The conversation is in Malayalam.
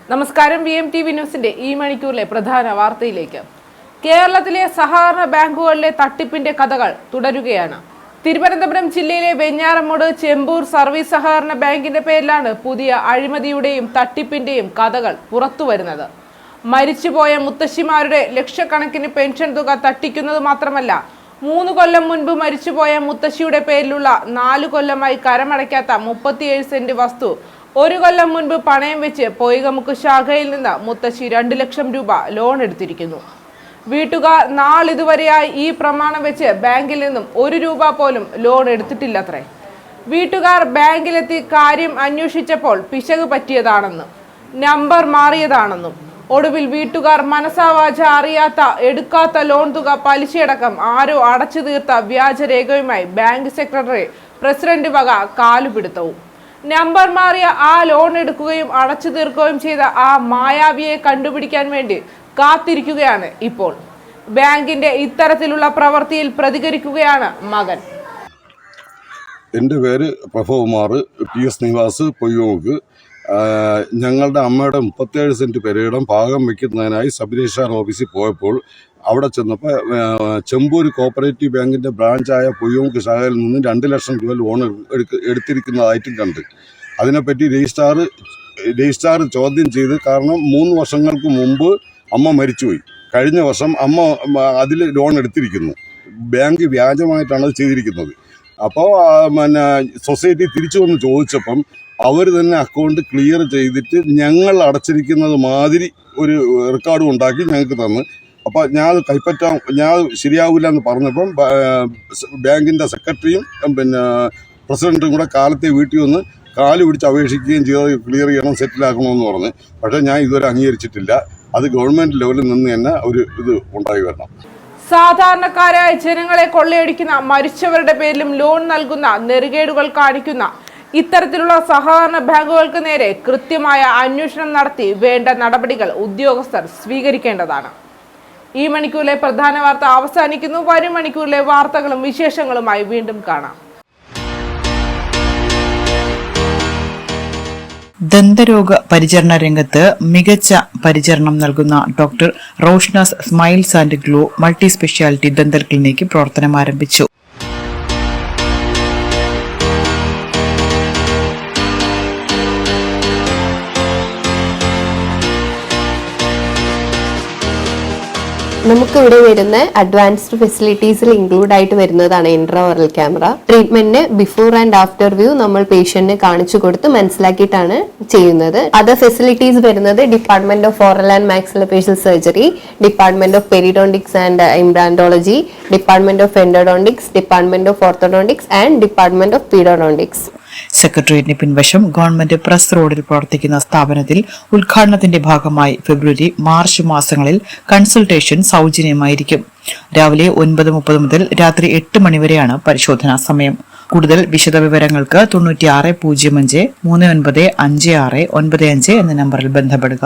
നമസ്കാരം. VMTV ന്യൂസിന്റെ ഈ മണിക്കൂറിലെ പ്രധാന വാർത്തയിലേക്ക്. കേരളത്തിലെ സഹകരണ ബാങ്കുകളിലെ തട്ടിപ്പിന്റെ കഥകൾ തുടരുകയാണ്. തിരുവനന്തപുരം ജില്ലയിലെ വെഞ്ഞാറമൂട് ചെമ്പൂർ സർവീസ് സഹകരണ ബാങ്കിന്റെ പേരിലാണ് പുതിയ അഴിമതിയുടെയും തട്ടിപ്പിന്റെയും കഥകൾ പുറത്തുവരുന്നത്. മരിച്ചുപോയ മുത്തശ്ശിമാരുടെ ലക്ഷക്കണക്കിന് പെൻഷൻ തുക തട്ടിക്കുന്നത് മാത്രമല്ല, 3 കൊല്ലം മുൻപ് മരിച്ചുപോയ മുത്തശ്ശിയുടെ പേരിലുള്ള 4 കൊല്ലമായി കരമടയ്ക്കാത്ത 37 സെന്റ് വസ്തു 1 കൊല്ലം മുൻപ് പണയം വെച്ച് പൊയ്കമുക്ക് ശാഖയിൽ നിന്ന് മുത്തശ്ശി 2 ലക്ഷം രൂപ ലോൺ എടുത്തിരിക്കുന്നു. വീട്ടുകാർ നാളിതുവരെയായി ഈ പ്രമാണം വെച്ച് ബാങ്കിൽ നിന്നും 1 രൂപ പോലും ലോൺ എടുത്തിട്ടില്ലത്രേ. വീട്ടുകാർ ബാങ്കിലെത്തി കാര്യം അന്വേഷിച്ചപ്പോൾ പിശക് പറ്റിയതാണെന്നും നമ്പർ മാറിയതാണെന്നും ഒടുവിൽ വീട്ടുകാർ മനസാവാച അറിയാത്ത എടുക്കാത്ത ലോൺ തുക പലിശയടക്കം ആരോ അടച്ചു തീർത്ത വ്യാജരേഖയുമായി ബാങ്ക് സെക്രട്ടറി പ്രസിഡന്റ് വക കാലുപിടുത്തവും. നമ്പർ മാറിയ ആ ലോൺ എടുക്കുകയും അടച്ചു തീർക്കുകയും ചെയ്ത ആ മായാവിയെ കണ്ടുപിടിക്കാൻ വേണ്ടി കാത്തിരിക്കുകയാണ് ഇപ്പോൾ. ബാങ്കിന്റെ ഇത്തരത്തിലുള്ള പ്രവൃത്തിയിൽ പ്രതികരിക്കുകയാണ് മകൻ. എൻ്റെ പേര് പ്രഭകുമാർ, PS നിവാസ്, പൊയ്യോക്ക്. ഞങ്ങളുടെ അമ്മയുടെ 37 സെന്റ് പെരയിടം ഭാഗം വയ്ക്കുന്നതിനായി സബ് രജിസ്ട്രാർ ഓഫീസിൽ പോയപ്പോൾ അവിടെ ചെന്നപ്പോൾ ചെമ്പൂർ കോപ്പറേറ്റീവ് ബാങ്കിൻ്റെ ബ്രാഞ്ചായ പൊയ്യോക്ക് ശാഖയിൽ നിന്ന് 2 ലക്ഷം രൂപ ലോൺ എടുത്തിരിക്കുന്നതായിട്ടും കണ്ട്. അതിനെപ്പറ്റി രജിസ്ട്രാർ ചോദ്യം ചെയ്ത്, കാരണം 3 വർഷങ്ങൾക്ക് മുമ്പ് അമ്മ മരിച്ചുപോയി. കഴിഞ്ഞ വർഷം അമ്മ അതിൽ ലോൺ എടുത്തിരിക്കുന്നു. ബാങ്ക് വ്യാജമായിട്ടാണ് അത് ചെയ്തിരിക്കുന്നത്. അപ്പോൾ സൊസൈറ്റി തിരിച്ചു വന്ന് ചോദിച്ചപ്പം അവർ തന്നെ അക്കൗണ്ട് ക്ലിയർ ചെയ്തിട്ട് ഞങ്ങൾ അടച്ചിരിക്കുന്നത് മാതിരി ഒരു റെക്കോർഡും ഉണ്ടാക്കി ഞങ്ങൾക്ക് തന്നു. അപ്പോൾ ഞാൻ ശരിയാവില്ല എന്ന് പറഞ്ഞപ്പം ബാങ്കിൻ്റെ സെക്രട്ടറിയും പ്രസിഡന്റും കൂടെ കാലത്തെ വീട്ടിൽ വന്ന് കാല് പിടിച്ച് അപേക്ഷിക്കുകയും ചെയ്ത് ക്ലിയർ ചെയ്യണം, സെറ്റിലാക്കണമെന്ന് പറഞ്ഞ്. പക്ഷേ ഞാൻ ഇതുവരെ അംഗീകരിച്ചിട്ടില്ല. അത് ഗവൺമെന്റ് ലെവലിൽ നിന്ന് തന്നെ ഒരു ഇത് ഉണ്ടായി വരണം. സാധാരണക്കാരായ ജനങ്ങളെ കൊള്ളയടിക്കുന്ന, മരിച്ചവരുടെ പേരിലും ലോൺ നൽകുന്ന, നെറുകേടുകൾ കാണിക്കുന്ന ഇത്തരത്തിലുള്ള സഹകരണ ബാങ്കുകൾക്ക് നേരെ കൃത്യമായ അന്വേഷണം നടത്തി വേണ്ട നടപടികൾ ഉദ്യോഗസ്ഥർ സ്വീകരിക്കേണ്ടതാണ്. ഈ മണിക്കൂറിലെ പ്രധാന വാർത്ത അവസാനിക്കുന്നു. വരും മണിക്കൂറിലെ വാർത്തകളും വിശേഷങ്ങളുമായി വീണ്ടും കാണാം. ദന്തരോഗ പരിചരണ രംഗത്ത് മികച്ച പരിചരണം നൽകുന്ന doctor Roshna's smiles and glow multi speciality dental clinic പ്രവർത്തനം ആരംഭിച്ചു. നമുക്കിവിടെ വരുന്ന അഡ്വാൻസ്ഡ് ഫെസിലിറ്റീസിൽ ഇൻക്ലൂഡ് ആയിട്ട് വരുന്നതാണ് ഇൻട്രാഓറൽ ക്യാമറ. ട്രീറ്റ്മെന്റിന് ബിഫോർ ആൻഡ് ആഫ്റ്റർ വ്യൂ നമ്മൾ പേഷ്യന്റിന് കാണിച്ചു കൊടുത്ത് മനസ്സിലാക്കിയിട്ടാണ് ചെയ്യുന്നത്. അതർ ഫെസിലിറ്റീസ് വരുന്നത് department of oral and maxillofacial surgery, department of periodontics and implantology, department of endodontics, department of orthodontics and department of pedodontics. സെക്രട്ടേറിയറ്റിന് പിൻവശം ഗവൺമെന്റ് പ്രസ് റോഡിൽ പ്രവർത്തിക്കുന്ന സ്ഥാപനത്തിൽ ഉദ്ഘാടനത്തിന്റെ ഭാഗമായി ഫെബ്രുവരി, മാർച്ച് മാസങ്ങളിൽ കൺസൾട്ടേഷൻ സൗജന്യമായിരിക്കും. രാവിലെ 9:30 മുതൽ രാത്രി 8 മണിവരെയാണ് പരിശോധനാ സമയം. കൂടുതൽ വിശദവിവരങ്ങൾക്ക് 9605 395695 എന്ന നമ്പറിൽ ബന്ധപ്പെടുക.